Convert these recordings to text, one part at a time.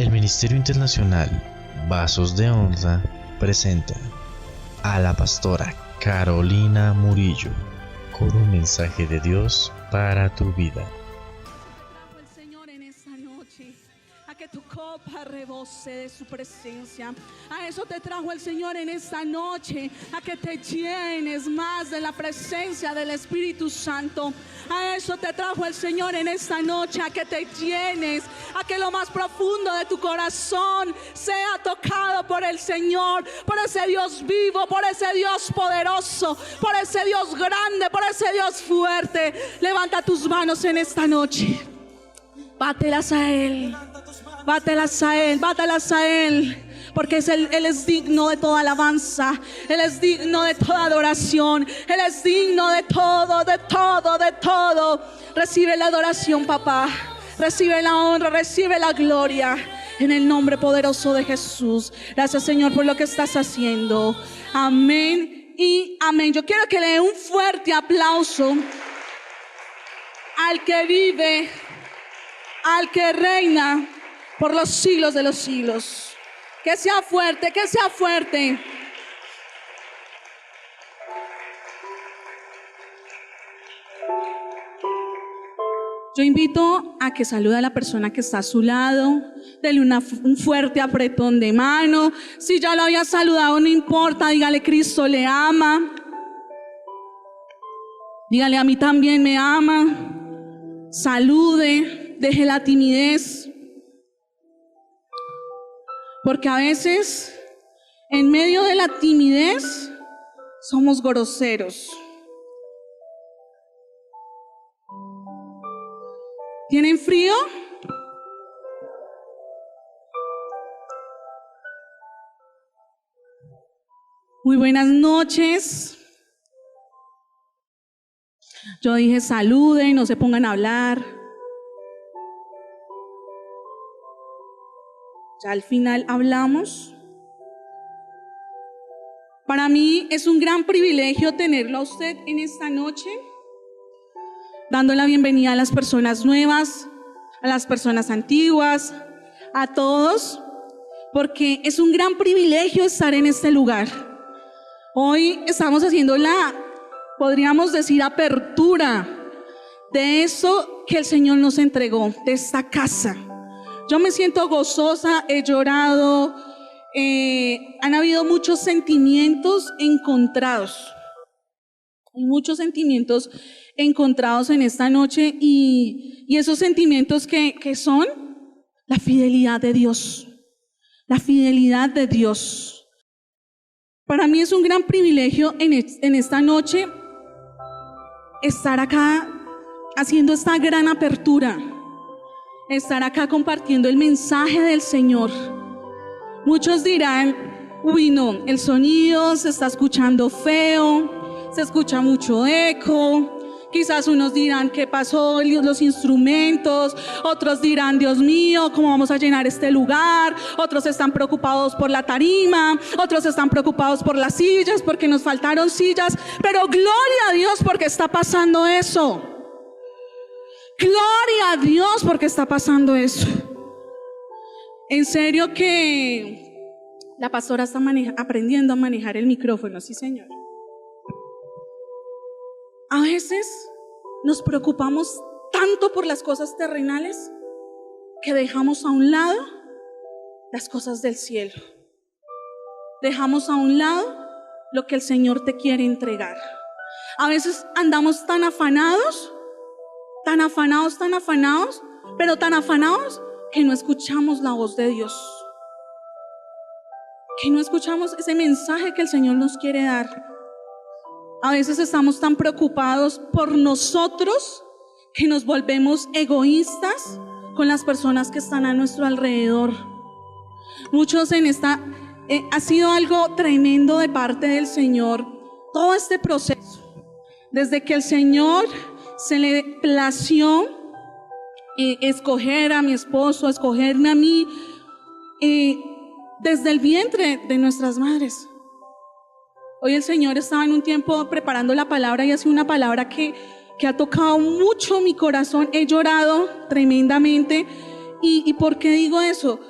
El Ministerio Internacional Vasos de Honra presenta a la pastora Carolina Murillo con un mensaje de Dios para tu vida. El Señor en esta noche, a que tu copa rebose de su presencia. A eso te trajo el Señor en esta noche, a que te llenes más de la presencia del Espíritu Santo. A eso te trajo el Señor en esta noche, a que te llenes, a que lo más profundo de tu corazón sea tocado por el Señor, por ese Dios vivo, por ese Dios poderoso, por ese Dios grande, por ese Dios fuerte. Levanta tus manos en esta noche. Bátelas a Él, bátelas a Él, bátelas a Él. Porque Él es digno de toda alabanza, Él es digno de toda adoración, Él es digno de todo, de todo, de todo. Recibe la adoración, papá, recibe la honra, recibe la gloria, en el nombre poderoso de Jesús. Gracias, Señor, por lo que estás haciendo. Amén y amén. Yo quiero que le dé un fuerte aplauso al que vive, al que reina por los siglos de los siglos. Que sea fuerte, que sea fuerte. Yo invito a que salude a la persona que está a su lado. Dele un fuerte apretón de mano. Si ya lo había saludado, no importa. Dígale, Cristo le ama. Dígale, a mí también me ama. Salude, deje la timidez. Porque a veces, en medio de la timidez, somos groseros. ¿Tienen frío? Muy buenas noches. Yo dije saluden, no se pongan a hablar. Ya al final hablamos. Para mí es un gran privilegio tenerlo a usted en esta noche, dando la bienvenida a las personas nuevas, a las personas antiguas, a todos, porque es un gran privilegio estar en este lugar. Hoy estamos haciendo podríamos decir, apertura de eso que el Señor nos entregó, de esta casa. Yo me siento gozosa, he llorado, han habido muchos sentimientos encontrados. Hay muchos sentimientos encontrados en esta noche y esos sentimientos que son la fidelidad de Dios. La fidelidad de Dios. Para mí es un gran privilegio en esta noche estar acá haciendo esta gran apertura. Estar acá compartiendo el mensaje del Señor. Muchos dirán, uy no, el sonido se está escuchando feo, se escucha mucho eco. Quizás unos dirán, ¿qué pasó? Los instrumentos. Otros dirán, Dios mío, ¿cómo vamos a llenar este lugar? Otros están preocupados por la tarima. Otros están preocupados por las sillas, porque nos faltaron sillas. Pero gloria a Dios porque está pasando eso. Gloria a Dios porque está pasando eso. En serio que la pastora está aprendiendo a manejar el micrófono, sí, Señor. A veces nos preocupamos tanto por las cosas terrenales que dejamos a un lado las cosas del cielo. Dejamos a un lado lo que el Señor te quiere entregar. A veces andamos tan afanados, pero tan afanados que no escuchamos la voz de Dios, que no escuchamos ese mensaje que el Señor nos quiere dar. A veces estamos tan preocupados por nosotros que nos volvemos egoístas con las personas que están a nuestro alrededor. Muchos ha sido algo tremendo de parte del Señor, todo este proceso, desde que el Señor se le plació escoger a mi esposo, escogerme a mí, desde el vientre de nuestras madres. Hoy el Señor estaba en un tiempo preparando la palabra y ha sido una palabra que ha tocado mucho mi corazón. He llorado tremendamente. ¿Y por qué digo eso?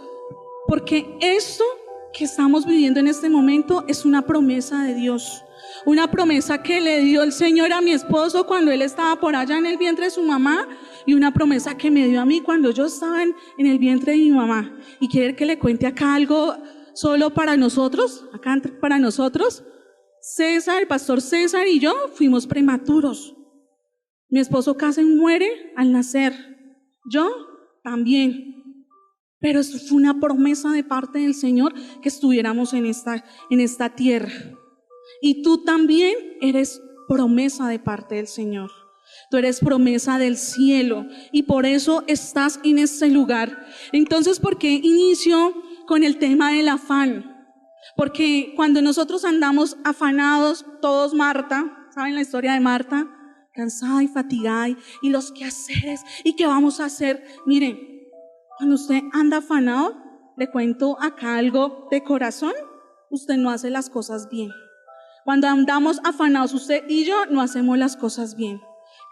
Porque esto que estamos viviendo en este momento es una promesa de Dios. Una promesa que le dio el Señor a mi esposo cuando él estaba por allá en el vientre de su mamá, y una promesa que me dio a mí cuando yo estaba en el vientre de mi mamá. Y quiere que le cuente acá algo solo para nosotros, acá para nosotros. César, el pastor César y yo fuimos prematuros. Mi esposo casi muere al nacer, yo también. Pero eso fue una promesa de parte del Señor que estuviéramos en esta tierra. Y tú también eres promesa de parte del Señor. Tú eres promesa del cielo y por eso estás en este lugar. Entonces, ¿por qué inicio con el tema del afán? Porque cuando nosotros andamos afanados, todos Marta, ¿saben la historia de Marta? Cansada y fatigada y los quehaceres y qué vamos a hacer. Miren, cuando usted anda afanado, le cuento acá algo de corazón, usted no hace las cosas bien. Cuando andamos afanados, usted y yo no hacemos las cosas bien.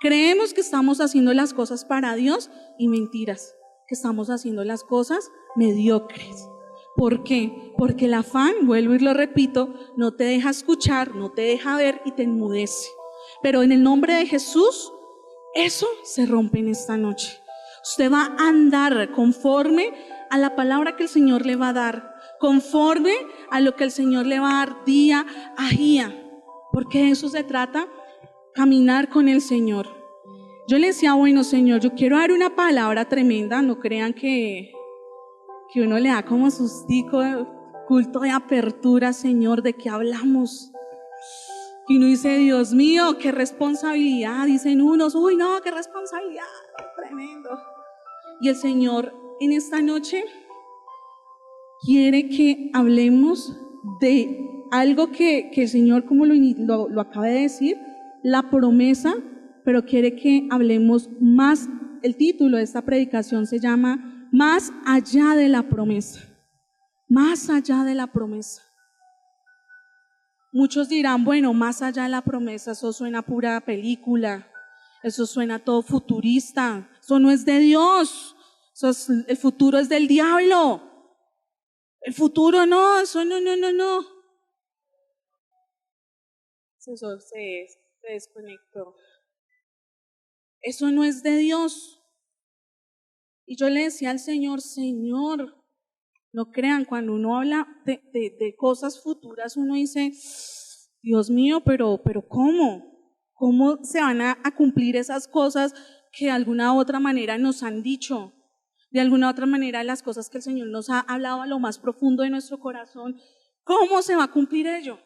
Creemos que estamos haciendo las cosas para Dios y mentiras, que estamos haciendo las cosas mediocres. ¿Por qué? Porque el afán, vuelvo y lo repito, no te deja escuchar, no te deja ver y te enmudece. Pero en el nombre de Jesús, eso se rompe en esta noche. Usted va a andar conforme a la palabra que el Señor le va a dar, conforme a lo que el Señor le va a dar día a día, porque de eso se trata, caminar con el Señor. Yo le decía, bueno, Señor, yo quiero dar una palabra tremenda, no crean que uno le da como sustico, culto de apertura, Señor, ¿de qué hablamos? Y uno dice, Dios mío, qué responsabilidad, dicen unos, uy no, qué responsabilidad, tremendo. Y el Señor en esta noche quiere que hablemos de algo que el Señor, como lo acaba de decir, la promesa, pero quiere que hablemos más. El título de esta predicación se llama Más allá de la promesa. Más allá de la promesa. Muchos dirán, bueno, más allá de la promesa, eso suena pura película, eso suena todo futurista, eso no es de Dios, el futuro es del diablo, el futuro no, eso no. Eso se desconectó. Eso no es de Dios. Y yo le decía al Señor, Señor, no crean, cuando uno habla de cosas futuras, uno dice, Dios mío, pero ¿cómo se van a cumplir esas cosas que de alguna u otra manera nos han dicho? De alguna u otra manera las cosas que el Señor nos ha hablado a lo más profundo de nuestro corazón, ¿cómo se va a cumplir ello?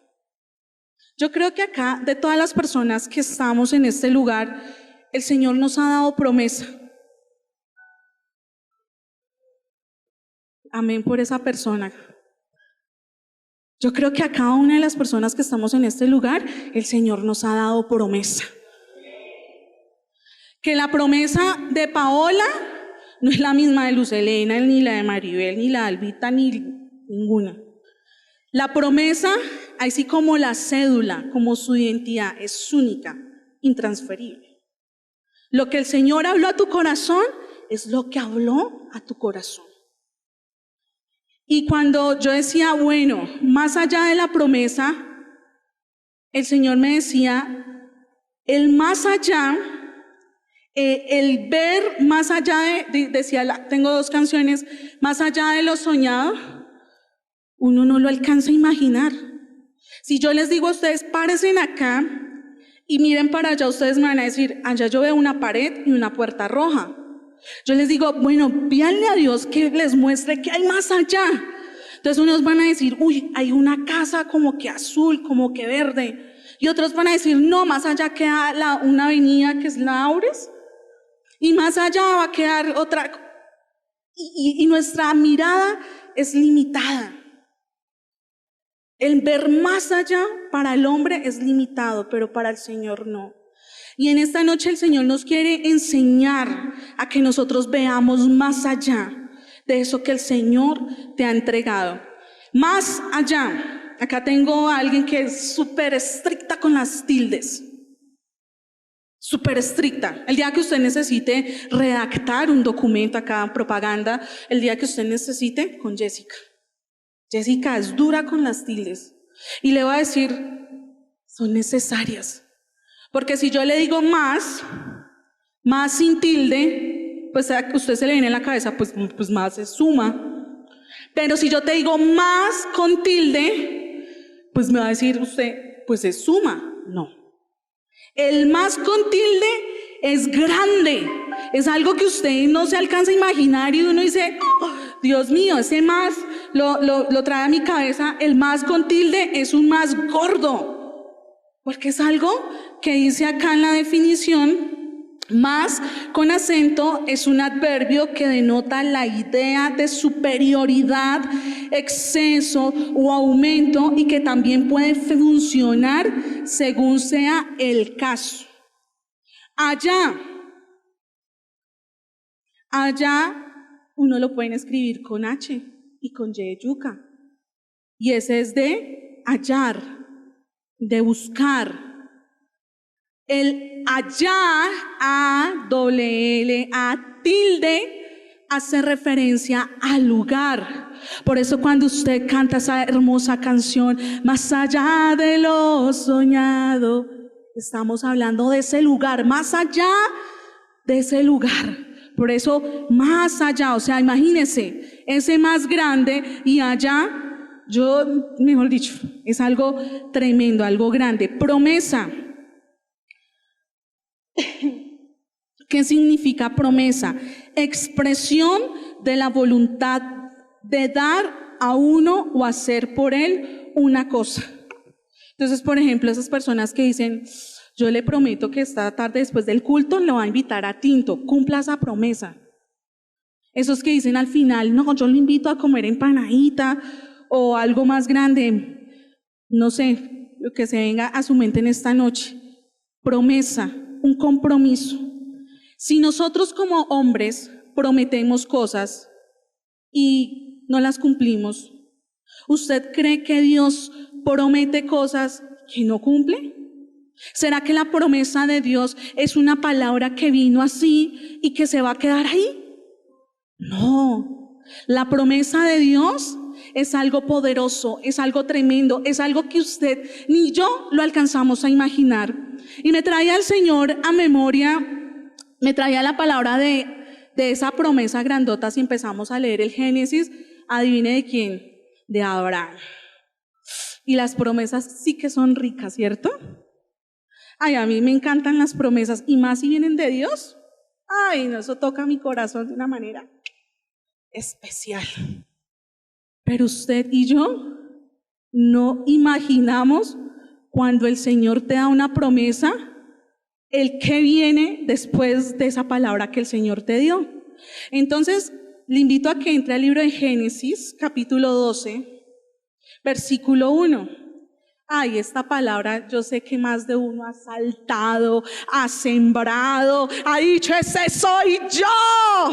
Yo creo que acá, de todas las personas que estamos en este lugar, el Señor nos ha dado promesa. Amén por esa persona. Yo creo que a cada una de las personas que estamos en este lugar, el Señor nos ha dado promesa. Que la promesa de Paola no es la misma de Luz Elena, ni la de Maribel, ni la de Albita, ni ninguna. La promesa, así como la cédula, como su identidad, es única, intransferible. Lo que el Señor habló a tu corazón es lo que habló a tu corazón. Y cuando yo decía, bueno, más allá de la promesa, el Señor me decía, el más allá, el ver más allá decía, tengo 2 canciones, más allá de lo soñado, uno no lo alcanza a imaginar. Si yo les digo a ustedes, párense acá y miren para allá, ustedes me van a decir, allá yo veo una pared y una puerta roja. Yo les digo, bueno, pídanle a Dios que les muestre que hay más allá. Entonces unos van a decir, uy, hay una casa como que azul, como que verde. Y otros van a decir, no, más allá queda una avenida que es la Aures. Y más allá va a quedar otra. Y nuestra mirada es limitada. El ver más allá para el hombre es limitado, pero para el Señor no. Y en esta noche el Señor nos quiere enseñar a que nosotros veamos más allá de eso que el Señor te ha entregado. Más allá. Acá tengo a alguien que es súper estricta con las tildes. súper estricta. El día que usted necesite redactar un documento acá, propaganda, el día que usted necesite, con Jessica. Jessica es dura con las tildes. Y le va a decir, son necesarias. Porque si yo le digo más sin tilde, pues a usted se le viene en la cabeza, pues más es suma. Pero si yo te digo más con tilde, pues me va a decir usted, pues es suma. No. El más con tilde es grande. Es algo que usted no se alcanza a imaginar y uno dice, oh, Dios mío, ese más lo trae a mi cabeza. El más con tilde es un más gordo. Porque es algo que dice acá en la definición. Más con acento es un adverbio que denota la idea de superioridad, exceso o aumento y que también puede funcionar según sea el caso. Allá uno lo pueden escribir con H y con Y de yuca. Y ese es de hallar, de buscar. El allá, A-L-L-A, tilde, hace referencia al lugar. Por eso cuando usted canta esa hermosa canción, más allá de lo soñado, estamos hablando de ese lugar, más allá de ese lugar. Por eso, más allá, o sea, imagínese, ese más grande y allá, mejor dicho, es algo tremendo, algo grande. Promesa. ¿Qué significa promesa? Expresión de la voluntad de dar a uno o hacer por él una cosa. Entonces, por ejemplo, esas personas que dicen, yo le prometo que esta tarde después del culto lo va a invitar a tinto, cumpla esa promesa. Esos que dicen al final, no, yo lo invito a comer empanadita o algo más grande, no sé, lo que se venga a su mente en esta noche. Promesa. Un compromiso. Si nosotros como hombres prometemos cosas y no las cumplimos, ¿usted cree que Dios promete cosas que no cumple? ¿Será que la promesa de Dios es una palabra que vino así y que se va a quedar ahí? No. La promesa de Dios es algo poderoso, es algo tremendo, es algo que usted ni yo lo alcanzamos a imaginar. Y me traía el Señor a memoria, me traía la palabra de esa promesa grandota. Si empezamos a leer el Génesis, adivine de quién, de Abraham. Y las promesas sí que son ricas, ¿cierto? Ay, a mí me encantan las promesas, y más si vienen de Dios. Ay, no, eso toca mi corazón de una manera especial. Pero usted y yo no imaginamos cuando el Señor te da una promesa, el que viene después de esa palabra que el Señor te dio. Entonces, le invito a que entre al libro de Génesis, capítulo 12, versículo 1. Ay, esta palabra yo sé que más de uno ha saltado, ha sembrado, ha dicho, ese soy yo.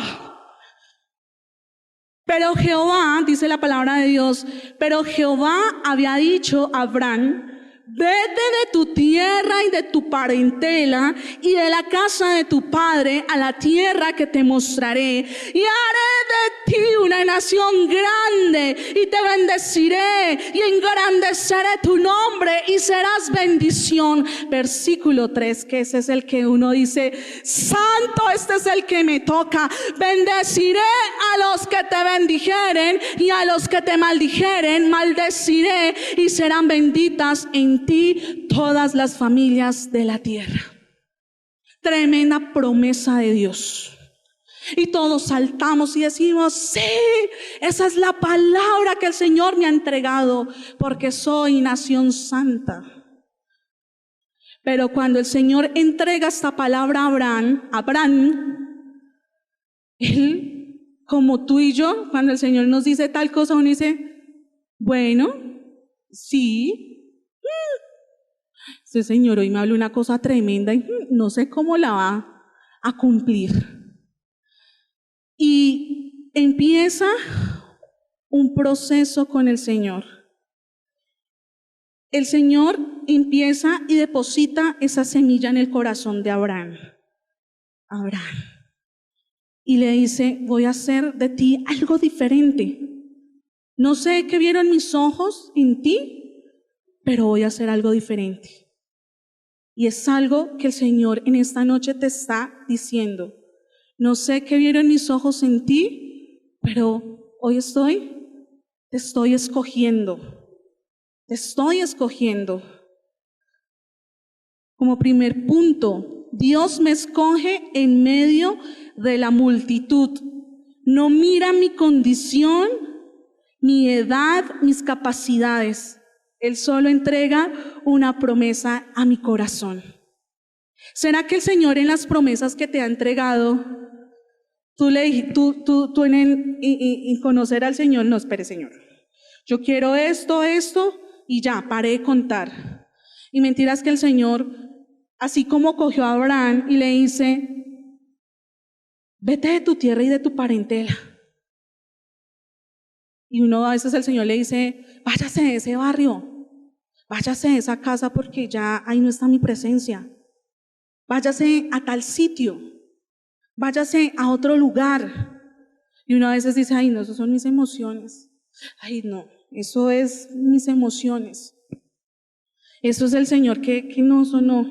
Pero Jehová, dice la palabra de Dios, pero Jehová había dicho a Abraham, vete de tu tierra y de tu parentela y de la casa de tu padre a la tierra que te mostraré, y haré de ti una nación grande y te bendeciré y engrandeceré tu nombre y serás bendición. Versículo 3, que ese es el que uno dice, santo, este es el que me toca. Bendeciré a los que te bendijeren y a los que te maldijeren maldeciré, y serán benditas en ti todas las familias de la tierra. Tremenda promesa de Dios. Y todos saltamos y decimos, sí, esa es la palabra que el Señor me ha entregado, porque soy nación santa. Pero cuando el Señor entrega esta palabra a Abraham, él, como tú y yo, cuando el Señor nos dice tal cosa, uno dice, bueno, sí, este Señor hoy me habló una cosa tremenda y no sé cómo la va a cumplir. Y empieza un proceso con el Señor. El Señor empieza y deposita esa semilla en el corazón de Abraham. Y le dice, voy a hacer de ti algo diferente. No sé qué vieron mis ojos en ti, pero voy a hacer algo diferente. Y es algo que el Señor en esta noche te está diciendo. No sé qué vieron mis ojos en ti, pero hoy te estoy escogiendo. Te estoy escogiendo. Como primer punto, Dios me escoge en medio de la multitud. No mira mi condición, mi edad, mis capacidades. Él solo entrega una promesa a mi corazón. ¿Será que el Señor en las promesas que te ha entregado, tú en conocer al Señor, no, espere Señor, yo quiero esto, y ya, paré de contar? Y mentiras que el Señor, así como cogió a Abraham y le dice, vete de tu tierra y de tu parentela. Y uno a veces el Señor le dice, váyase de ese barrio, váyase de esa casa porque ya ahí no está mi presencia. Váyase a tal sitio, váyase a otro lugar. Y uno a veces dice, ay no, eso son mis emociones. Ay no, eso es mis emociones. Eso es el Señor que no sonó.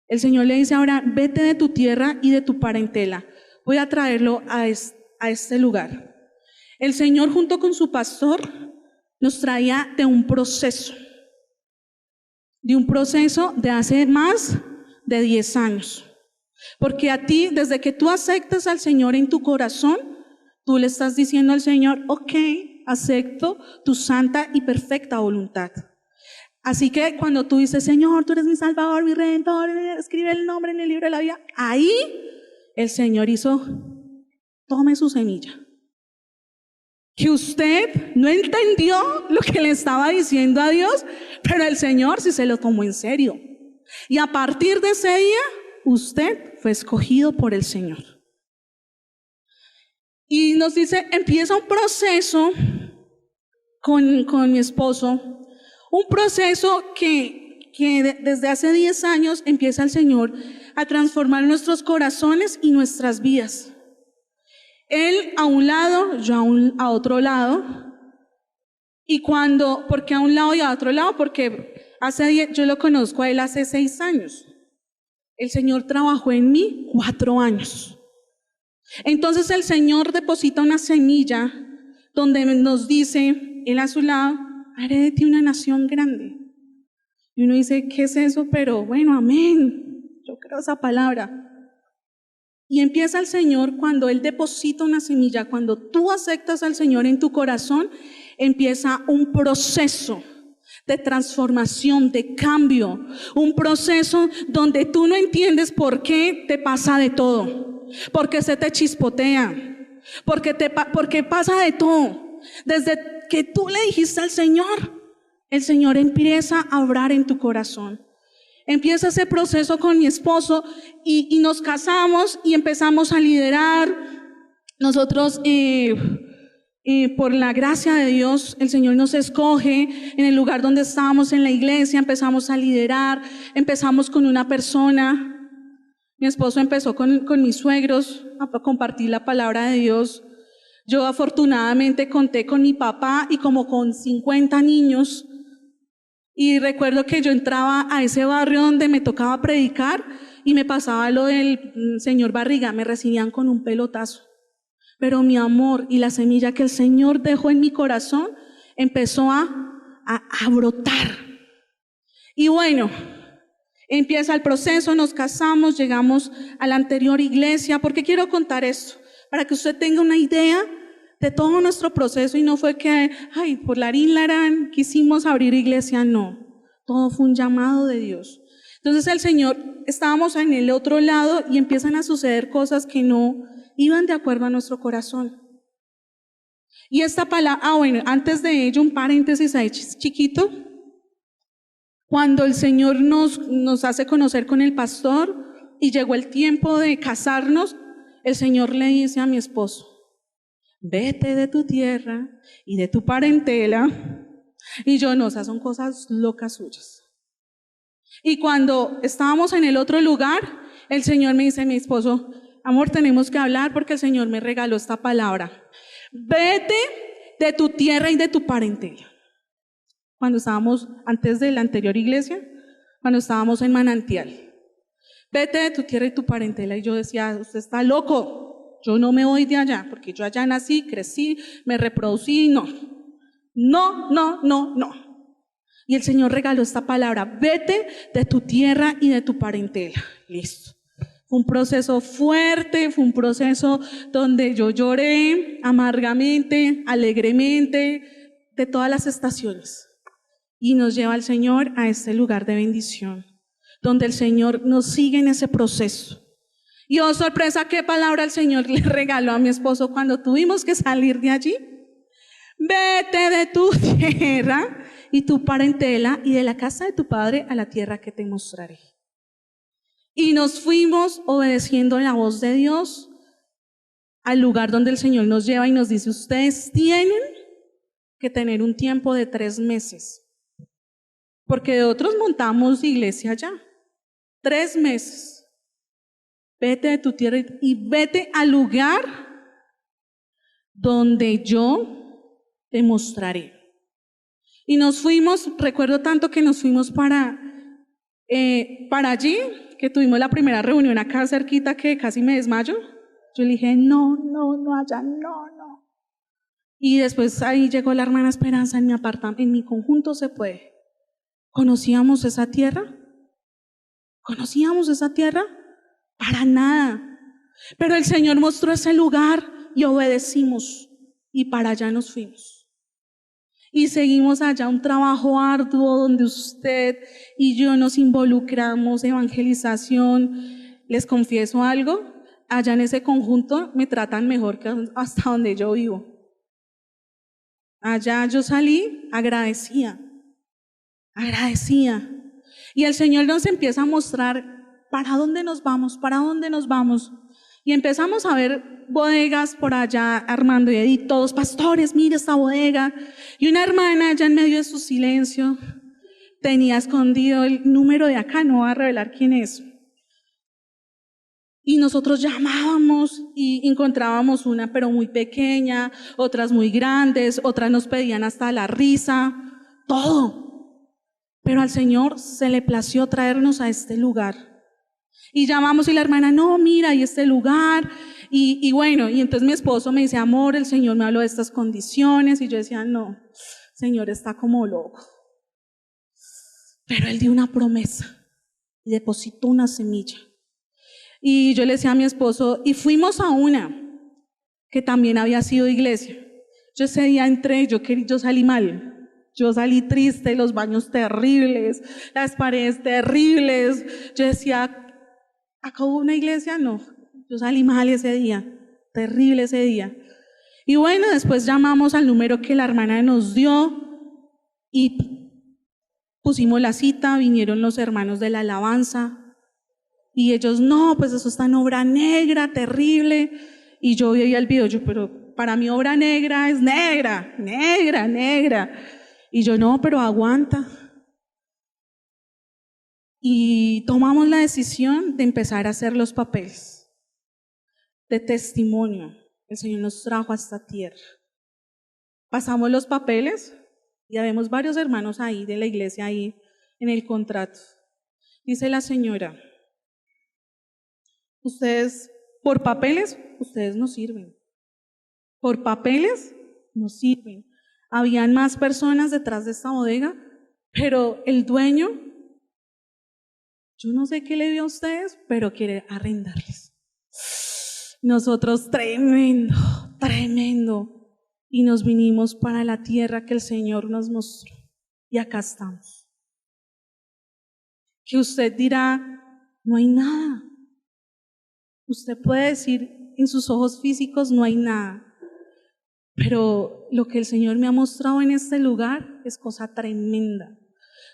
El Señor le dice ahora, vete de tu tierra y de tu parentela. Voy a traerlo a este lugar. El Señor junto con su pastor nos traía de un proceso de hace más de 10 años. Porque a ti, desde que tú aceptas al Señor en tu corazón, tú le estás diciendo al Señor, ok, acepto tu santa y perfecta voluntad. Así que cuando tú dices, Señor, tú eres mi Salvador, mi Redentor, escribe el nombre en el libro de la vida, ahí el Señor tome su semilla. Que usted no entendió lo que le estaba diciendo a Dios, pero el Señor sí se lo tomó en serio. Y a partir de ese día, usted fue escogido por el Señor. Y nos dice, empieza un proceso con mi esposo, un proceso que desde hace 10 años empieza el Señor a transformar nuestros corazones y nuestras vidas. Él a un lado, yo a otro lado. Y ¿por qué a un lado y a otro lado? Porque yo lo conozco a él hace 6 años. El Señor trabajó en mí 4 años. Entonces el Señor deposita una semilla donde nos dice, él a su lado, haré de ti una nación grande. Y uno dice, ¿qué es eso? Pero bueno, amén. Yo creo esa palabra. Y empieza el Señor cuando Él deposita una semilla, cuando tú aceptas al Señor en tu corazón, empieza un proceso de transformación, de cambio, un proceso donde tú no entiendes por qué te pasa de todo, por qué se te chispotea, porque pasa de todo. Desde que tú le dijiste al Señor, el Señor empieza a obrar en tu corazón. Empieza ese proceso con mi esposo y nos casamos y empezamos a liderar. Nosotros, por la gracia de Dios, el Señor nos escoge en el lugar donde estábamos en la iglesia, empezamos a liderar, empezamos con una persona. Mi esposo empezó con mis suegros a compartir la palabra de Dios. Yo afortunadamente conté con mi papá y como con 50 niños. Y recuerdo que yo entraba a ese barrio donde me tocaba predicar y me pasaba lo del señor Barriga, me recibían con un pelotazo. Pero mi amor y la semilla que el Señor dejó en mi corazón empezó a brotar. Y bueno, empieza el proceso, nos casamos, llegamos a la anterior iglesia. ¿Por qué quiero contar esto? Para que usted tenga una idea de todo nuestro proceso y no fue que, por larán quisimos abrir iglesia, no. Todo fue un llamado de Dios. Entonces el Señor, estábamos en el otro lado y empiezan a suceder cosas que no iban de acuerdo a nuestro corazón. Y esta palabra, antes de ello, un paréntesis ahí chiquito. Cuando el Señor nos hace conocer con el pastor y llegó el tiempo de casarnos, el Señor le dice a mi esposo, vete de tu tierra y de tu parentela. Y yo, no, esas son cosas locas suyas. Y cuando estábamos en el otro lugar, el Señor me dice a mi esposo, amor, tenemos que hablar porque el Señor me regaló esta palabra. Vete de tu tierra y de tu parentela. Cuando estábamos, antes de la anterior iglesia, cuando estábamos en Manantial. Vete de tu tierra y tu parentela. Y yo decía, usted está loco, yo no me voy de allá, porque yo allá nací, crecí, me reproducí, no. Y el Señor regaló esta palabra, vete de tu tierra y de tu parentela. Listo. Fue un proceso fuerte, fue un proceso donde yo lloré amargamente, alegremente, de todas las estaciones. Y nos lleva el Señor a este lugar de bendición, donde el Señor nos sigue en ese proceso. Y oh sorpresa, ¿qué palabra el Señor le regaló a mi esposo cuando tuvimos que salir de allí? Vete de tu tierra y tu parentela y de la casa de tu padre a la tierra que te mostraré. Y nos fuimos obedeciendo la voz de Dios al lugar donde el Señor nos lleva y nos dice, ustedes tienen que tener un tiempo de 3 meses. Porque de otros montamos iglesia allá. 3 meses. Vete de tu tierra y vete al lugar donde yo te mostraré. Y nos fuimos, recuerdo tanto que nos fuimos para allí, que tuvimos la primera reunión acá cerquita que casi me desmayo. Yo le dije, no, allá, no. Y después ahí llegó la hermana Esperanza en mi apartamento, en mi conjunto se puede. ¿Conocíamos esa tierra? Para nada. Pero el Señor mostró ese lugar y obedecimos y para allá nos fuimos. Y seguimos allá un trabajo arduo donde usted y yo nos involucramos, evangelización. Les confieso algo, allá en ese conjunto me tratan mejor que hasta donde yo vivo. Allá yo salí agradecida. Y el Señor nos empieza a mostrar para dónde nos vamos. Y empezamos a ver bodegas por allá, Armando y Edith, todos pastores, mire esta bodega. Y una hermana allá en medio de su silencio tenía escondido el número de acá, no voy a revelar quién es. Y nosotros llamábamos y encontrábamos una pero muy pequeña, otras muy grandes, otras nos pedían hasta la risa, todo. Pero al Señor se le plació traernos a este lugar. Y llamamos y la hermana, no, mira, y este lugar. Y bueno, y entonces mi esposo me dice, amor, el Señor me habló de estas condiciones. Y yo decía, no, el Señor está como loco. Pero Él dio una promesa y depositó una semilla. Y yo le decía a mi esposo, y fuimos a una que también había sido iglesia. Yo ese día entré, yo salí mal. Yo salí triste, los baños terribles, las paredes terribles. Yo decía, ¿acá hubo una iglesia? No, yo salí mal ese día, terrible ese día. Y bueno, después llamamos al número que la hermana nos dio y pusimos la cita, vinieron los hermanos de la alabanza y ellos, no, pues eso está en obra negra, terrible. Y yo veía el video, pero para mí obra negra es negra. Y yo, no, pero aguanta. Y tomamos la decisión de empezar a hacer los papeles de testimonio. El Señor nos trajo a esta tierra. Pasamos los papeles y habemos varios hermanos ahí de la iglesia ahí en el contrato. Dice la señora, ustedes, por papeles, ustedes no sirven. Por papeles, no sirven. Habían más personas detrás de esta bodega, pero el dueño, yo no sé qué le dio a ustedes, pero quiere arrendarles. Nosotros tremendo. Y nos vinimos para la tierra que el Señor nos mostró. Y acá estamos. Que usted dirá, no hay nada. Usted puede decir en sus ojos físicos, no hay nada. Pero lo que el Señor me ha mostrado en este lugar es cosa tremenda.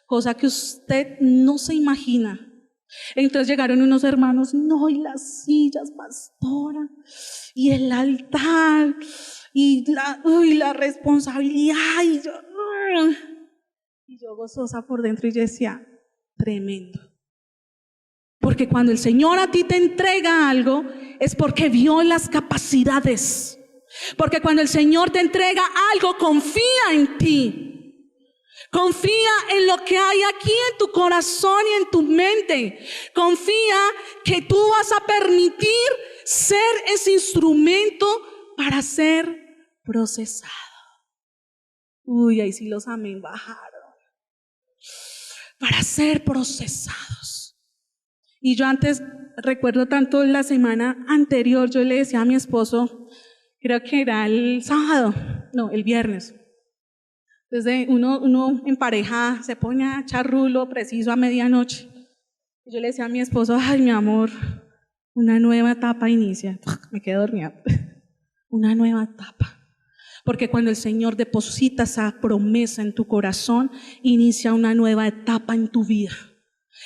Cosa que usted no se imagina. Entonces llegaron unos hermanos, no, y las sillas, pastora, y el altar, y la responsabilidad, y yo gozosa por dentro, y yo decía, tremendo. Porque cuando el Señor a ti te entrega algo, es porque vio las capacidades. Porque cuando el Señor te entrega algo, confía en ti. Confía en lo que hay aquí en tu corazón y en tu mente. Confía que tú vas a permitir ser ese instrumento para ser procesado. Uy, ahí sí los amén bajaron. Para ser procesados. Y yo antes, recuerdo tanto la semana anterior, yo le decía a mi esposo, creo que era el sábado, no, el viernes. Entonces uno en pareja se pone a echar rulo preciso a medianoche. Y yo le decía a mi esposo, ay mi amor, una nueva etapa inicia. Me quedé dormida. Una nueva etapa. Porque cuando el Señor deposita esa promesa en tu corazón, inicia una nueva etapa en tu vida.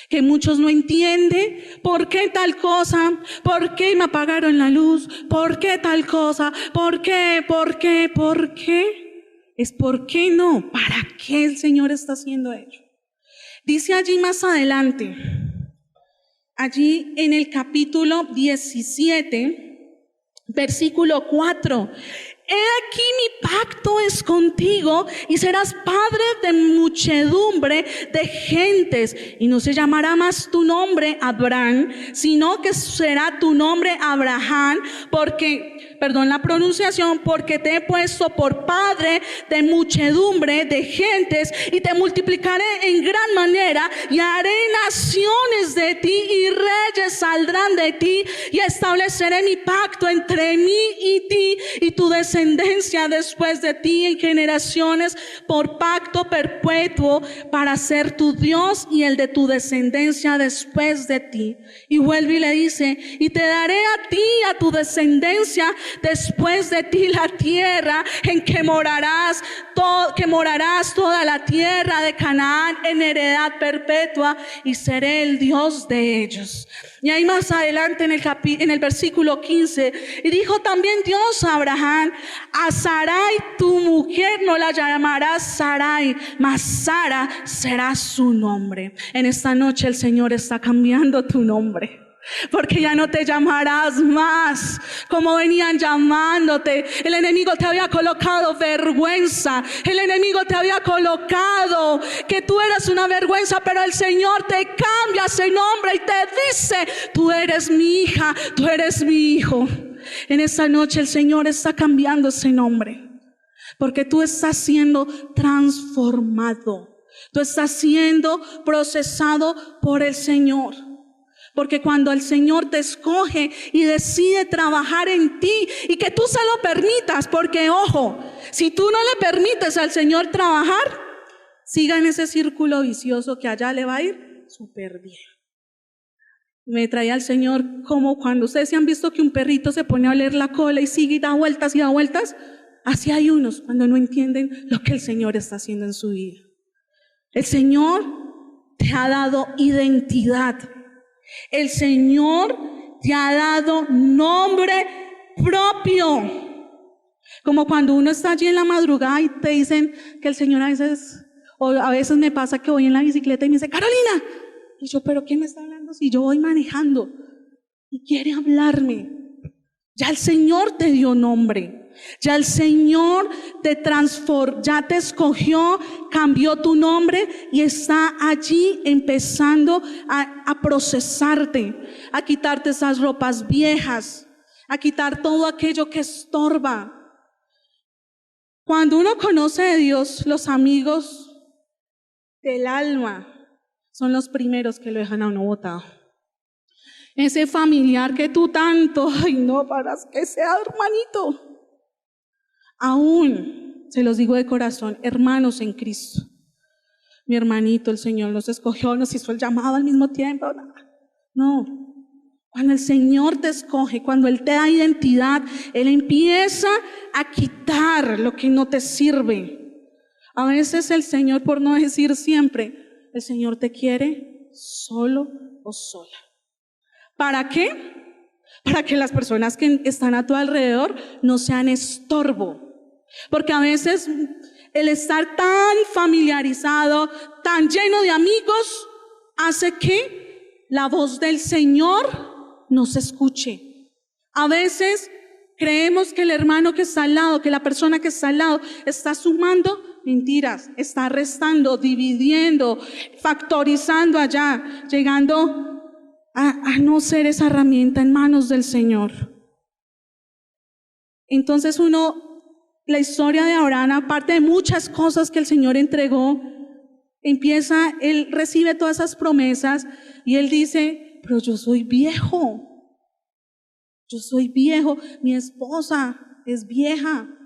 Que muchos no entienden por qué tal cosa, por qué me apagaron la luz, por qué tal cosa, por qué. Es por qué no, para qué el Señor está haciendo ello. Dice allí más adelante, allí en el capítulo 17, versículo 4. He aquí mi pacto es contigo y serás padre de muchedumbre de gentes y no se llamará más tu nombre Abraham, sino que será tu nombre Abraham, porque, perdón la pronunciación, porque te he puesto por padre de muchedumbre de gentes y te multiplicaré en gran manera y haré naciones de ti y reyes saldrán de ti y estableceré mi pacto entre mí y ti y tu descendencia después de ti en generaciones por pacto perpetuo para ser tu Dios y el de tu descendencia después de ti. Y vuelve y le dice, y te daré a ti y a tu descendencia después de ti la tierra en que morarás toda la tierra de Canaán en heredad perpetua y seré el Dios de ellos. Y ahí más adelante en el versículo 15, y dijo también Dios a Abraham, a Sarai tu mujer no la llamarás Sarai, mas Sara será su nombre. En esta noche el Señor está cambiando tu nombre. Porque ya no te llamarás más como venían llamándote. El enemigo te había colocado vergüenza. El enemigo te había colocado que tú eras una vergüenza, pero el Señor te cambia ese nombre y te dice, tú eres mi hija, tú eres mi hijo. En esta noche el Señor está cambiando ese nombre, porque tú estás siendo transformado. Tú estás siendo procesado por el Señor. Porque cuando el Señor te escoge y decide trabajar en ti y que tú se lo permitas, porque ojo, si tú no le permites al Señor trabajar, siga en ese círculo vicioso que allá le va a ir súper bien. Me traía al Señor como cuando ustedes se han visto que un perrito se pone a oler la cola y sigue y da vueltas y da vueltas. Así hay unos cuando no entienden lo que el Señor está haciendo en su vida. El Señor te ha dado identidad. El Señor te ha dado nombre propio. Como cuando uno está allí en la madrugada y te dicen que el Señor a veces me pasa que voy en la bicicleta y me dice, Carolina. Y yo, ¿pero qué me está hablando si yo voy manejando? Y quiere hablarme. Ya el Señor te dio nombre. Ya el Señor te transformó, ya te escogió, cambió tu nombre y está allí empezando a procesarte, a quitarte esas ropas viejas, a quitar todo aquello que estorba. Cuando uno conoce a Dios, los amigos del alma son los primeros que lo dejan a uno botado. Ese familiar que tú tanto, ay no, para que sea hermanito. Aún, se los digo de corazón, hermanos en Cristo. Mi hermanito, el Señor nos escogió, nos hizo el llamado al mismo tiempo. No, cuando el Señor te escoge, cuando Él te da identidad, Él empieza a quitar lo que no te sirve. A veces el Señor, por no decir siempre, el Señor te quiere solo o sola. ¿Para qué? Para que las personas que están a tu alrededor no sean estorbo. Porque a veces el estar tan familiarizado, tan lleno de amigos, hace que la voz del Señor no se escuche. A veces creemos que el hermano que está al lado, que la persona que está al lado está sumando. Mentiras, está restando, dividiendo, factorizando allá, llegando a no ser esa herramienta en manos del Señor. Entonces la historia de Abraham, aparte de muchas cosas que el Señor entregó, él recibe todas esas promesas y él dice, pero yo soy viejo, mi esposa es vieja.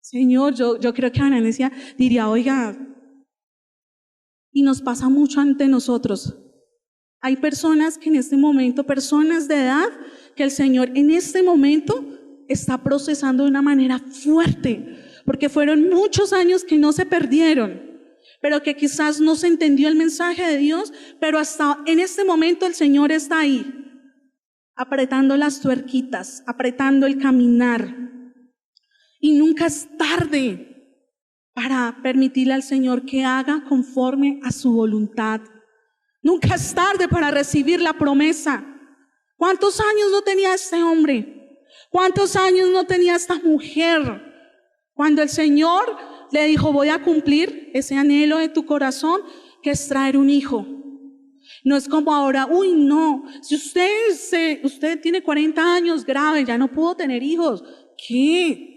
Señor, yo creo que Abraham diría, oiga, y nos pasa mucho ante nosotros. Hay personas que en este momento, personas de edad, que el Señor en este momento está procesando de una manera fuerte, porque fueron muchos años que no se perdieron, pero que quizás no se entendió el mensaje de Dios, pero hasta en este momento el Señor está ahí, apretando las tuerquitas, apretando el caminar. Y nunca es tarde para permitirle al Señor que haga conforme a su voluntad. Nunca es tarde para recibir la promesa. ¿Cuántos años no tenía este hombre? ¿Cuántos años no tenía esta mujer? Cuando el Señor le dijo, voy a cumplir ese anhelo de tu corazón, que es traer un hijo. No es como ahora, uy, no, si usted tiene 40 años, grave, ya no pudo tener hijos. ¿Qué?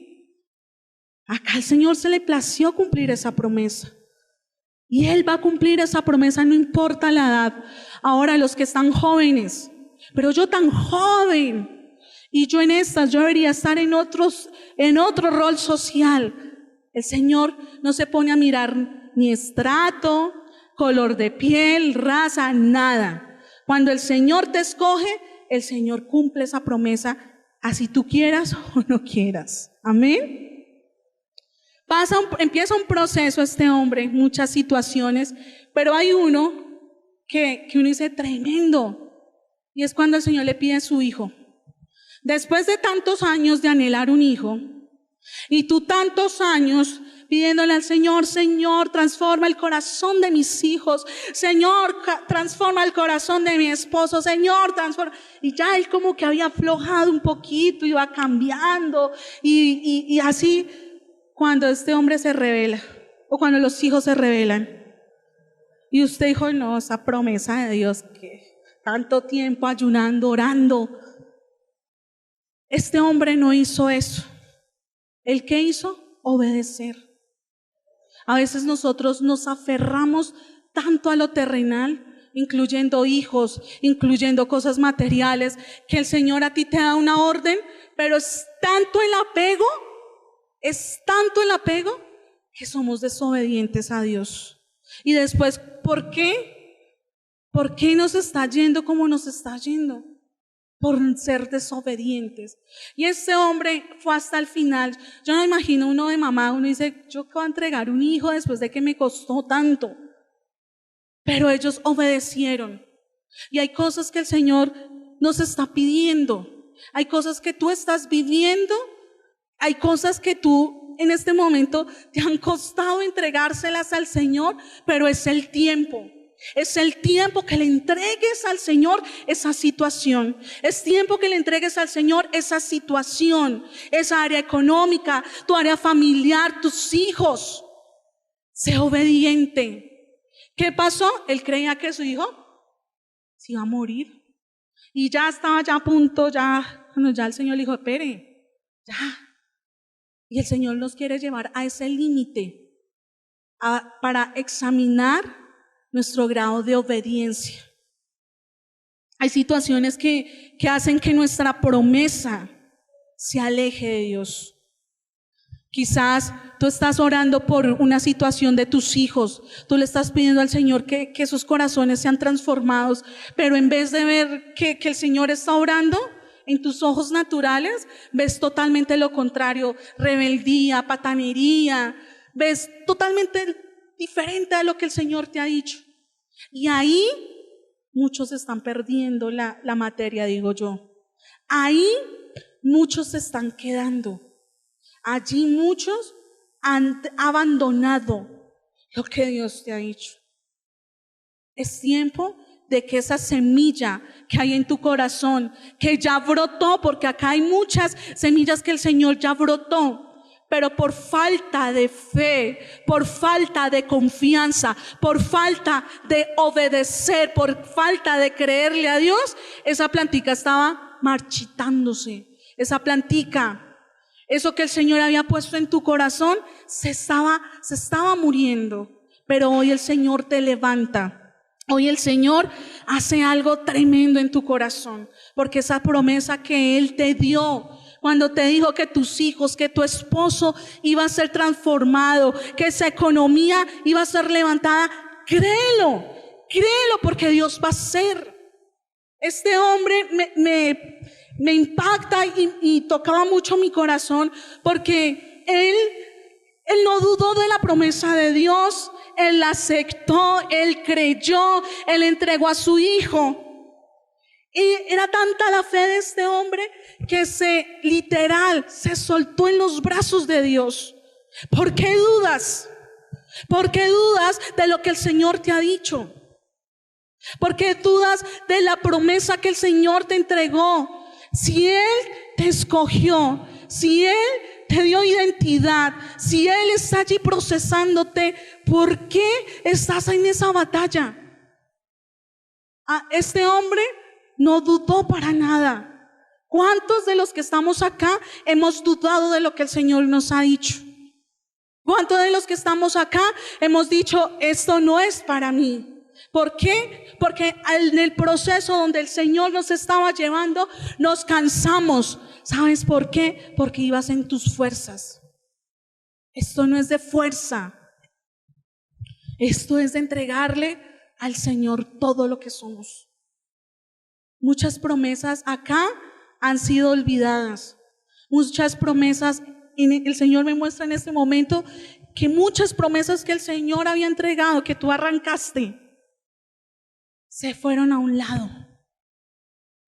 Acá al Señor se le plació cumplir esa promesa. Y Él va a cumplir esa promesa, no importa la edad. Ahora los que están jóvenes, pero yo tan joven, y yo debería estar en otro rol social. El Señor no se pone a mirar ni estrato, color de piel, raza, nada. Cuando el Señor te escoge, el Señor cumple esa promesa, así tú quieras o no quieras. Amén. Empieza un proceso este hombre, muchas situaciones, pero hay uno que uno dice tremendo, y es cuando el Señor le pide a su hijo. Después de tantos años de anhelar un hijo, y tú tantos años pidiéndole al Señor, Señor, transforma el corazón de mis hijos, Señor, transforma el corazón de mi esposo, Señor, transforma. Y ya él como que había aflojado un poquito, iba cambiando, y así. Cuando este hombre se revela, o cuando los hijos se revelan, y usted dijo, no, esa promesa de Dios, que tanto tiempo ayunando, orando, este hombre no hizo eso. ¿El qué hizo? Obedecer. A veces nosotros nos aferramos tanto a lo terrenal, incluyendo hijos, incluyendo cosas materiales, que el Señor a ti te da una orden, pero es tanto el apego que somos desobedientes a Dios. Y después, ¿por qué? ¿Por qué nos está yendo como nos está yendo? Por ser desobedientes. Y este hombre fue hasta el final. Yo no imagino uno de mamá, uno dice, yo que voy a entregar un hijo después de que me costó tanto. Pero ellos obedecieron. Y hay cosas que el Señor nos está pidiendo. Hay cosas que tú estás viviendo. Hay cosas que tú en este momento te han costado entregárselas al Señor, pero es el tiempo. Es el tiempo que le entregues al Señor esa situación. Es tiempo que le entregues al Señor esa situación, esa área económica, tu área familiar, tus hijos. Sé obediente. ¿Qué pasó? Él creía que su hijo se iba a morir. Y ya estaba a punto, cuando ya el Señor le dijo, espere, ya. Y el Señor nos quiere llevar a ese límite para examinar nuestro grado de obediencia. Hay situaciones que hacen que nuestra promesa se aleje de Dios. Quizás tú estás orando por una situación de tus hijos, tú le estás pidiendo al Señor que sus corazones sean transformados, pero en vez de ver que el Señor está orando, en tus ojos naturales ves totalmente lo contrario, rebeldía, patanería, ves totalmente diferente a lo que el Señor te ha dicho. Y ahí muchos están perdiendo la materia, digo yo. Ahí muchos se están quedando. Allí muchos han abandonado lo que Dios te ha dicho. Es tiempo de que esa semilla que hay en tu corazón, que ya brotó, porque acá hay muchas semillas que el Señor ya brotó, pero por falta de fe, por falta de confianza, por falta de obedecer, por falta de creerle a Dios, esa plantica estaba marchitándose. Esa plantica, eso que el Señor había puesto en tu corazón, se estaba muriendo. Pero hoy el Señor te levanta. Hoy el Señor hace algo tremendo en tu corazón, porque esa promesa que Él te dio, cuando te dijo que tus hijos, que tu esposo iba a ser transformado, que esa economía iba a ser levantada, créelo, porque Dios va a hacer. Este hombre me impacta y tocaba mucho mi corazón, porque él no dudó de la promesa de Dios. Él la aceptó, él creyó, él entregó a su hijo. Y era tanta la fe de este hombre que literal se soltó en los brazos de Dios. ¿Por qué dudas? ¿Por qué dudas de lo que el Señor te ha dicho? ¿Por qué dudas de la promesa que el Señor te entregó? Si Él te escogió, si Él te dio identidad, si Él está allí procesándote, ¿por qué estás en esa batalla? Este hombre no dudó para nada. ¿Cuántos de los que estamos acá hemos dudado de lo que el Señor nos ha dicho? ¿Cuántos de los que estamos acá hemos dicho, esto no es para mí? ¿Por qué? Porque en el proceso donde el Señor nos estaba llevando, nos cansamos. ¿Sabes por qué? Porque ibas en tus fuerzas. Esto no es de fuerza. Esto es de entregarle al Señor todo lo que somos. Muchas promesas acá han sido olvidadas. Muchas promesas, el Señor me muestra en este momento que muchas promesas que el Señor había entregado, que tú arrancaste, se fueron a un lado.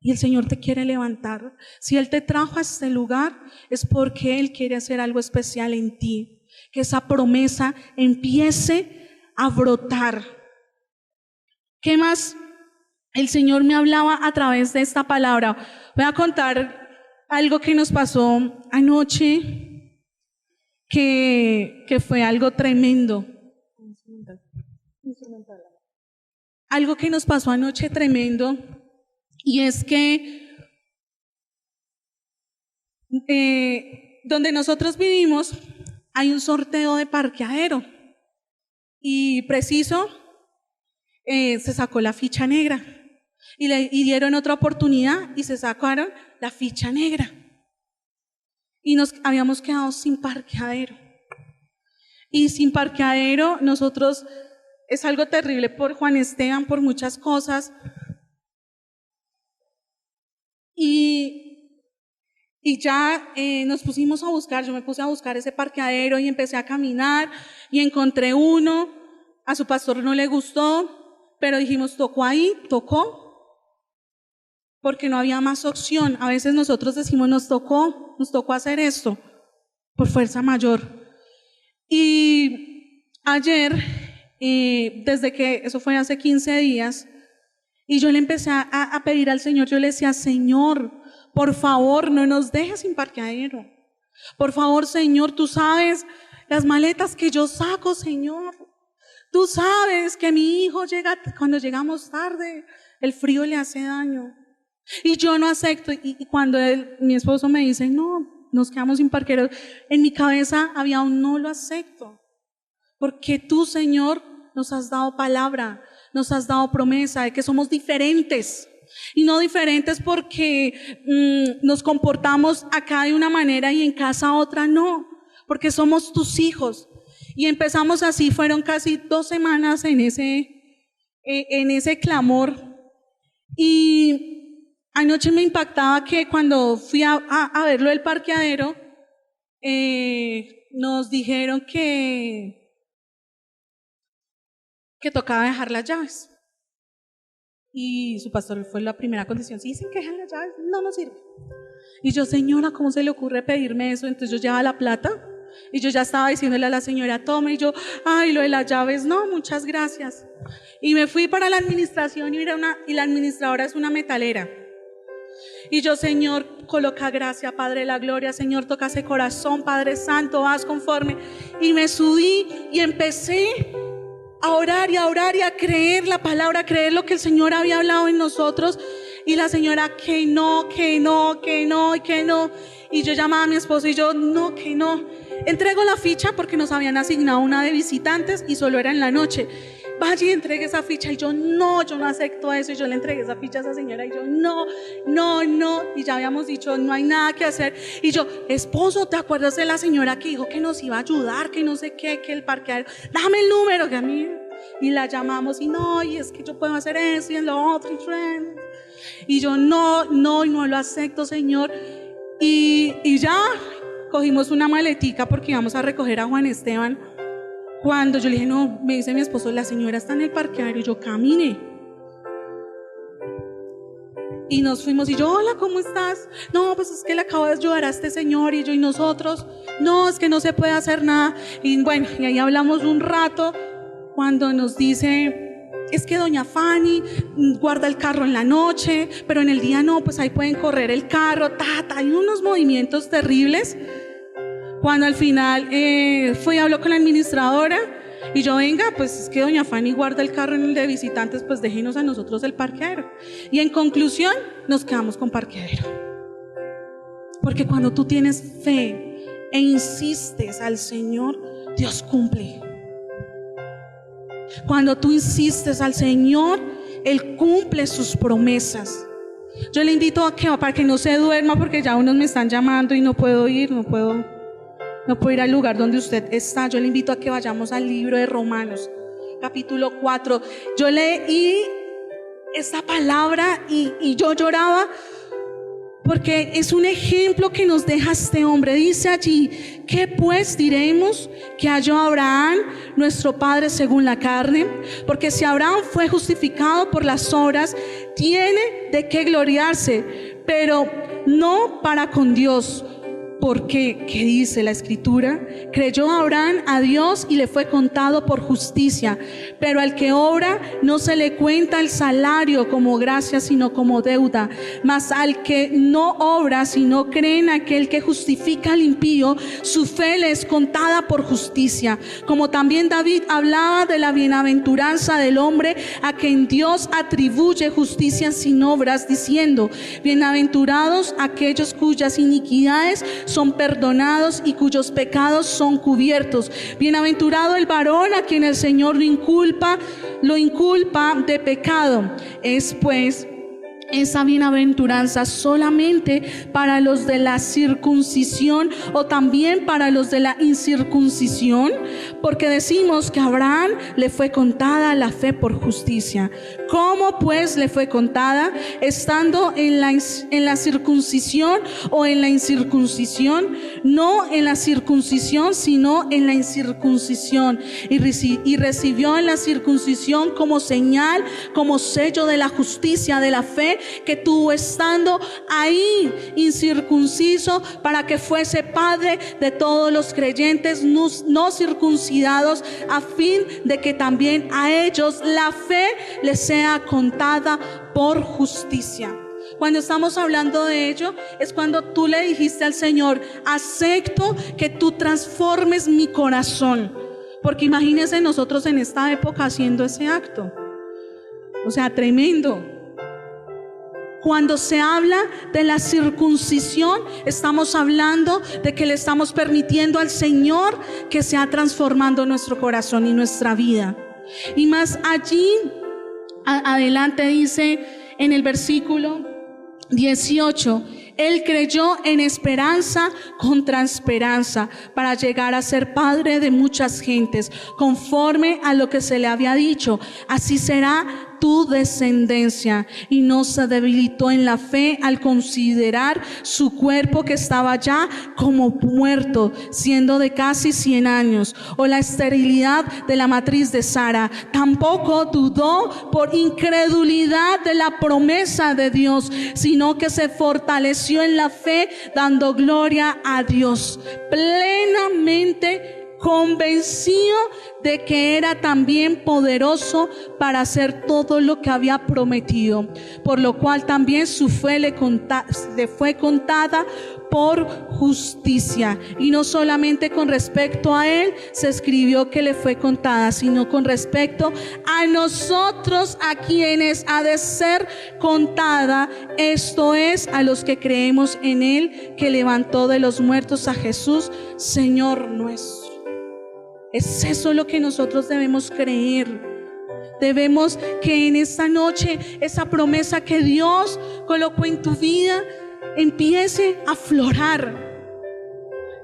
Y el Señor te quiere levantar. Si Él te trajo a este lugar, es porque Él quiere hacer algo especial en ti. Que esa promesa empiece a brotar. ¿Qué más el Señor me hablaba a través de esta palabra? Voy a contar algo que nos pasó anoche, que fue algo tremendo. Algo que nos pasó anoche tremendo. Y es que donde nosotros vivimos hay un sorteo de parqueadero y preciso se sacó la ficha negra y dieron otra oportunidad y se sacaron la ficha negra y nos habíamos quedado sin parqueadero. Y sin parqueadero nosotros, es algo terrible por Juan Esteban, por muchas cosas. Y ya nos pusimos a buscar, yo me puse a buscar ese parqueadero y empecé a caminar y encontré uno. A su pastor no le gustó, pero dijimos, tocó ahí, tocó, porque no había más opción. A veces nosotros decimos, nos tocó hacer esto por fuerza mayor. Y ayer, desde que eso fue hace 15 días, y yo le empecé a pedir al Señor, yo le decía, Señor, por favor, no nos dejes sin parqueadero. Por favor, Señor, tú sabes las maletas que yo saco, Señor. Tú sabes que mi hijo llega, cuando llegamos tarde, el frío le hace daño. Y yo no acepto. Y cuando mi esposo me dice, no, nos quedamos sin parqueadero, en mi cabeza había un no lo acepto. Porque tú, Señor, nos has dado palabra, nos has dado promesa de que somos diferentes. Y no diferentes porque nos comportamos acá de una manera y en casa otra, no, porque somos tus hijos. Y empezamos así, fueron casi 2 semanas en ese clamor. Y anoche me impactaba que cuando fui a verlo del parqueadero, nos dijeron que tocaba dejar las llaves. Y su pastor fue la primera condición. Si dicen que dejan las llaves, no nos sirve. Y yo, señora, ¿cómo se le ocurre pedirme eso? Entonces yo llevaba la plata Y yo ya estaba diciéndole a la señora, tome, y yo, ay, lo de las llaves, no, muchas gracias. Y me fui para la administración y la administradora es una metalera. Y yo, Señor, coloca gracia, Padre de la gloria, Señor, toca ese corazón, Padre Santo, haz conforme. Y me subí y empecé a orar y a creer la palabra, a creer lo que el Señor había hablado en nosotros. Y la señora, que no. Y yo llamaba a mi esposo y yo, no, que no. Entrego la ficha porque nos habían asignado una de visitantes y solo era en la noche. Vaya y entregue esa ficha. Y yo no acepto eso. Y yo le entregué esa ficha a esa señora y yo no. Y ya habíamos dicho, no hay nada que hacer. Y yo, esposo, ¿te acuerdas de la señora que dijo que nos iba a ayudar, que no sé qué, que el parqueadero? Dame el número, que a mí. Y la llamamos y no, y es que yo puedo hacer eso y en lo otro. Y yo no lo acepto, Señor. Y ya cogimos una maletica porque íbamos a recoger a Juan Esteban. Cuando yo le dije, no, me dice mi esposo, la señora está en el parqueadero. Y yo caminé. Y nos fuimos y yo, hola, ¿cómo estás? No, pues es que le acabo de ayudar a este señor. Y yo, ¿y nosotros? No, es que no se puede hacer nada. Y bueno, y ahí hablamos un rato cuando nos dice, es que doña Fanny guarda el carro en la noche, pero en el día no, pues ahí pueden correr el carro, hay unos movimientos terribles. Cuando al final fui y habló con la administradora y yo, venga, pues es que doña Fanny guarda el carro en el de visitantes, pues déjenos a nosotros el parqueadero. Y en conclusión, nos quedamos con parqueadero. Porque cuando tú tienes fe e insistes al Señor, Dios cumple. Cuando tú insistes al Señor, Él cumple sus promesas. Yo le invito a que, para que no se duerma, porque ya unos me están llamando y no puedo ir, no puedo ir al lugar donde usted está. Yo le invito a que vayamos al libro de Romanos, capítulo 4. Yo leí esta palabra y yo lloraba, porque es un ejemplo que nos deja este hombre. Dice allí, ¿qué pues diremos que halló Abraham, nuestro padre según la carne? Porque si Abraham fue justificado por las obras, tiene de qué gloriarse, pero no para con Dios. Porque, ¿qué dice la Escritura? Creyó Abraham a Dios y le fue contado por justicia. Pero al que obra no se le cuenta el salario como gracia, sino como deuda. Mas al que no obra, sino cree en aquel que justifica al impío, su fe le es contada por justicia. Como también David hablaba de la bienaventuranza del hombre a quien Dios atribuye justicia sin obras, diciendo, bienaventurados aquellos cuyas iniquidades son perdonados y cuyos pecados son cubiertos. Bienaventurado el varón a quien el Señor lo inculpa de pecado. Es pues esa bienaventuranza solamente para los de la circuncisión o también para los de la incircuncisión, porque decimos que a Abraham le fue contada la fe por justicia. ¿Cómo pues le fue contada? Estando en la circuncisión o en la incircuncisión, no en la circuncisión sino en la incircuncisión, y recibió en la circuncisión como señal, como sello de la justicia de la fe que tuvo estando ahí incircunciso, para que fuese padre de todos los creyentes no circuncidados, a fin de que también a ellos la fe les sea contada por justicia. Cuando estamos hablando de ello, es cuando tú le dijiste al Señor, acepto que tú transformes mi corazón. Porque imagínense nosotros en esta época haciendo ese acto. O sea, tremendo. Cuando se habla de la circuncisión, estamos hablando de que le estamos permitiendo al Señor que sea transformando nuestro corazón y nuestra vida. Y más allí adelante dice en el versículo 18, él creyó en esperanza contra esperanza para llegar a ser padre de muchas gentes, conforme a lo que se le había dicho, así será tu descendencia, y no se debilitó en la fe al considerar su cuerpo que estaba ya como muerto, siendo de casi 100 años, o la esterilidad de la matriz de Sara. Tampoco dudó por incredulidad de la promesa de Dios, sino que se fortaleció en la fe, dando gloria a Dios, plenamente convencido de que era también poderoso para hacer todo lo que había prometido, por lo cual también su fe le fue contada por justicia. Y no solamente con respecto a él se escribió que le fue contada, sino con respecto a nosotros, a quienes ha de ser contada, esto es, a los que creemos en él, que levantó de los muertos a Jesús, Señor nuestro. Es eso lo que nosotros debemos creer. Debemos que en esta noche esa promesa que Dios colocó en tu vida empiece a aflorar.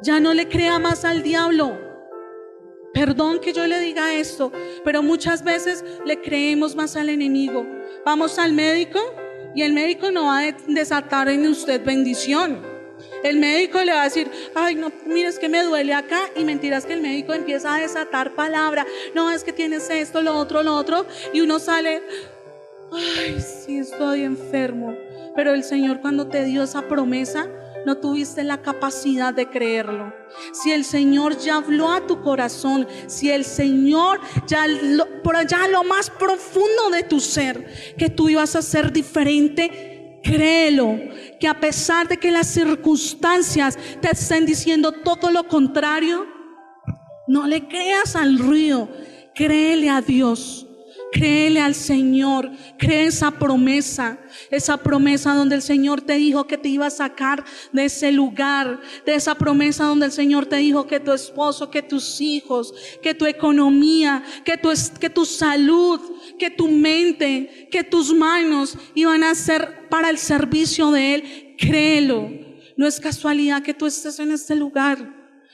Ya no le crea más al diablo. Perdón que yo le diga esto, pero muchas veces le creemos más al enemigo. Vamos al médico y el médico no va a desatar en usted bendición. El médico le va a decir: ay, no, mira, es que me duele acá. Y mentiras que el médico empieza a desatar palabra. No, es que tienes esto, lo otro. Y uno sale: ay, sí, estoy enfermo. Pero el Señor, cuando te dio esa promesa, no tuviste la capacidad de creerlo. Si el Señor ya habló a tu corazón, si el Señor por allá lo más profundo de tu ser, que tú ibas a ser diferente, créelo, que a pesar de que las circunstancias te estén diciendo todo lo contrario, no le creas al ruido, créele a Dios, créele al Señor, cree esa promesa donde el Señor te dijo que te iba a sacar de ese lugar, de esa promesa donde el Señor te dijo que tu esposo, que tus hijos, que tu economía, que tu salud, que tu mente, que tus manos iban a ser para el servicio de Él. Créelo. No es casualidad que tú estés en este lugar,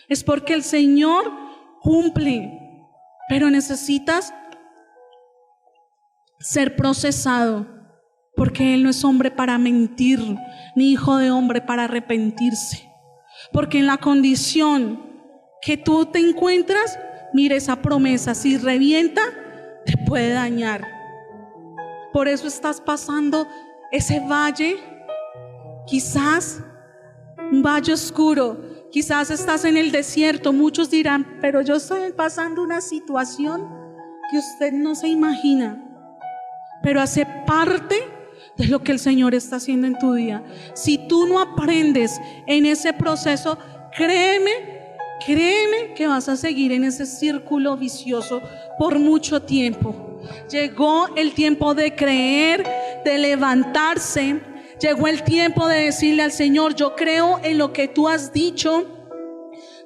es porque el Señor cumple, pero necesitas ser procesado, porque Él no es hombre para mentir, ni hijo de hombre para arrepentirse. Porque en la condición que tú te encuentras, mira, esa promesa, si revienta, te puede dañar. Por eso estás pasando ese valle, quizás un valle oscuro, quizás estás en el desierto. Muchos dirán: pero yo estoy pasando una situación que usted no se imagina. Pero hace parte de lo que el Señor está haciendo en tu vida. Si tú no aprendes en ese proceso, créeme que vas a seguir en ese círculo vicioso por mucho tiempo. Llegó el tiempo de creer, de levantarse. Llegó el tiempo de decirle al Señor: yo creo en lo que tú has dicho.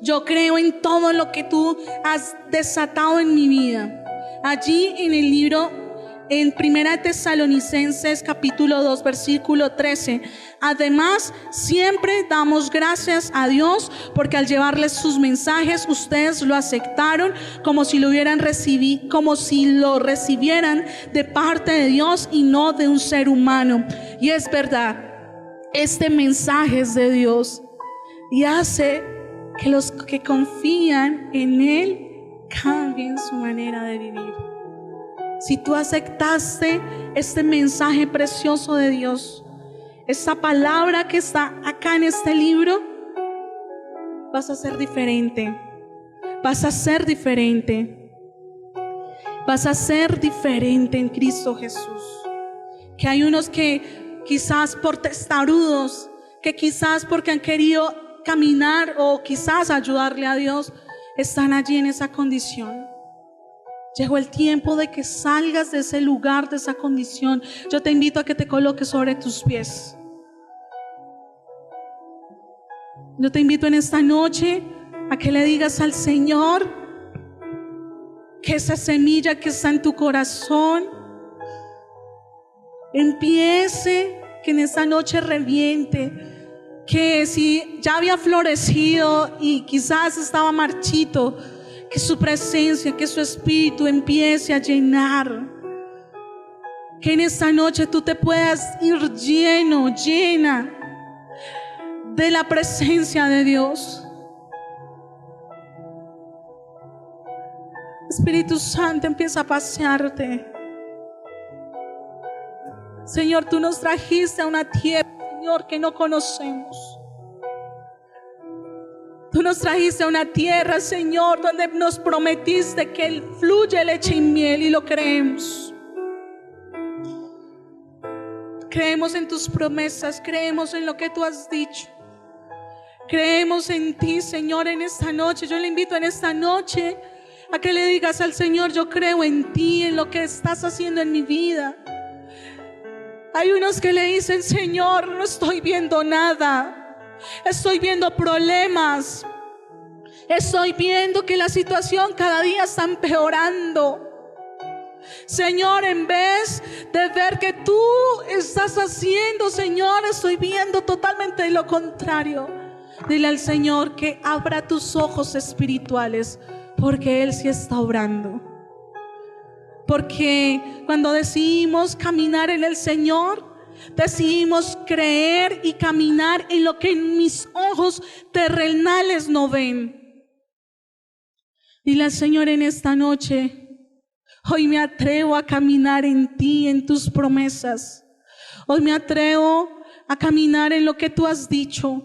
Yo creo en todo lo que tú has desatado en mi vida. Allí en el libro, en 1 Tesalonicenses capítulo 2 versículo 13, además siempre damos gracias a Dios, porque al llevarles sus mensajes ustedes lo aceptaron como si lo recibieran de parte de Dios y no de un ser humano. Y es verdad, este mensaje es de Dios y hace que los que confían en Él cambien su manera de vivir. Si tú aceptaste este mensaje precioso de Dios, esta palabra que está acá en este libro, vas a ser diferente. Vas a ser diferente. Vas a ser diferente en Cristo Jesús. Que hay unos que quizás por testarudos, que quizás porque han querido caminar o quizás ayudarle a Dios, están allí en esa condición. Llegó el tiempo de que salgas de ese lugar, de esa condición. Yo te invito a que te coloques sobre tus pies. Yo te invito en esta noche a que le digas al Señor que esa semilla que está en tu corazón empiece, que en esta noche reviente. Que si ya había florecido y quizás estaba marchito, que su presencia, que su espíritu empiece a llenar. Que en esta noche tú te puedas ir lleno, llena de la presencia de Dios. Espíritu Santo, empieza a pasearte. Señor, tú nos trajiste a una tierra, Señor, que no conocemos. Tú nos trajiste a una tierra, Señor, donde nos prometiste que fluye leche y miel, y lo creemos. Creemos en tus promesas, creemos en lo que tú has dicho. Creemos en ti, Señor, en esta noche. Yo le invito en esta noche a que le digas al Señor: yo creo en ti, en lo que estás haciendo en mi vida. Hay unos que le dicen: Señor, no estoy viendo nada, estoy viendo problemas, estoy viendo que la situación cada día está empeorando. Señor, en vez de ver que tú estás haciendo, Señor, estoy viendo totalmente lo contrario. Dile al Señor que abra tus ojos espirituales, porque Él sí está obrando. Porque cuando decidimos caminar en el Señor, decidimos creer y caminar en lo que mis ojos terrenales no ven. Dile al Señor en esta noche: hoy me atrevo a caminar en ti, en tus promesas. Hoy me atrevo a caminar en lo que tú has dicho.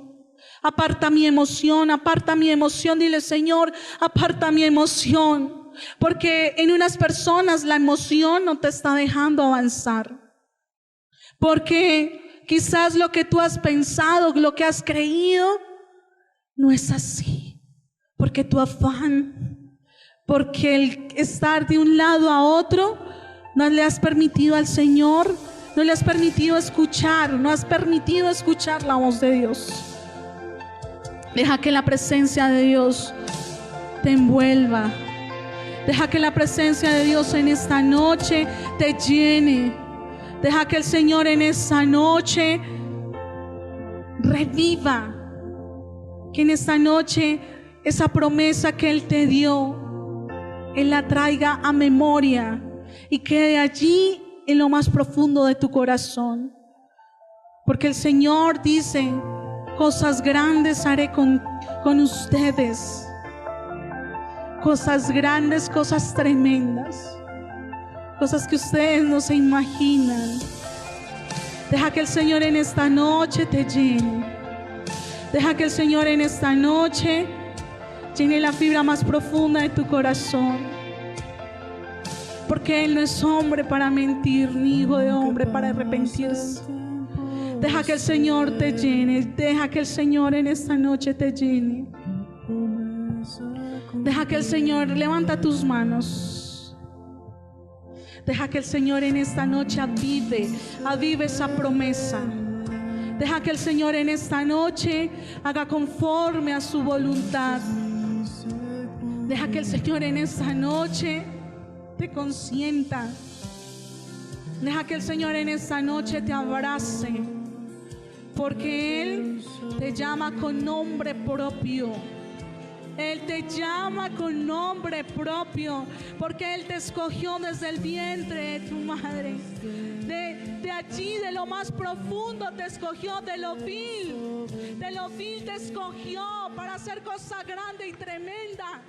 Aparta mi emoción, aparta mi emoción. Dile: Señor, aparta mi emoción. Porque en unas personas la emoción no te está dejando avanzar. Porque quizás lo que tú has pensado, lo que has creído, no es así. Porque tu afán, porque el estar de un lado a otro, no le has permitido al Señor, no le has permitido escuchar, no has permitido escuchar la voz de Dios. Deja que la presencia de Dios te envuelva. Deja que la presencia de Dios en esta noche te llene. Deja que el Señor en esta noche reviva. Que en esta noche esa promesa que Él te dio, Él la traiga a memoria y quede allí en lo más profundo de tu corazón. Porque el Señor dice: cosas grandes haré con ustedes. Cosas grandes, cosas tremendas, cosas que ustedes no se imaginan. Deja que el Señor en esta noche te llene. Deja que el Señor en esta noche llene la fibra más profunda de tu corazón. Porque Él no es hombre para mentir, ni hijo de hombre para arrepentirse. Deja que el Señor te llene. Deja que el Señor en esta noche te llene. Deja que el Señor, levanta tus manos. Deja que el Señor en esta noche avive esa promesa. Deja que el Señor en esta noche haga conforme a su voluntad. Deja que el Señor en esta noche te consienta. Deja que el Señor en esta noche te abrace. Porque Él te llama con nombre propio. Él te llama con nombre propio. Porque Él te escogió desde el vientre de tu madre. De allí, de lo más profundo te escogió, de lo vil te escogió para hacer cosa grande y tremenda.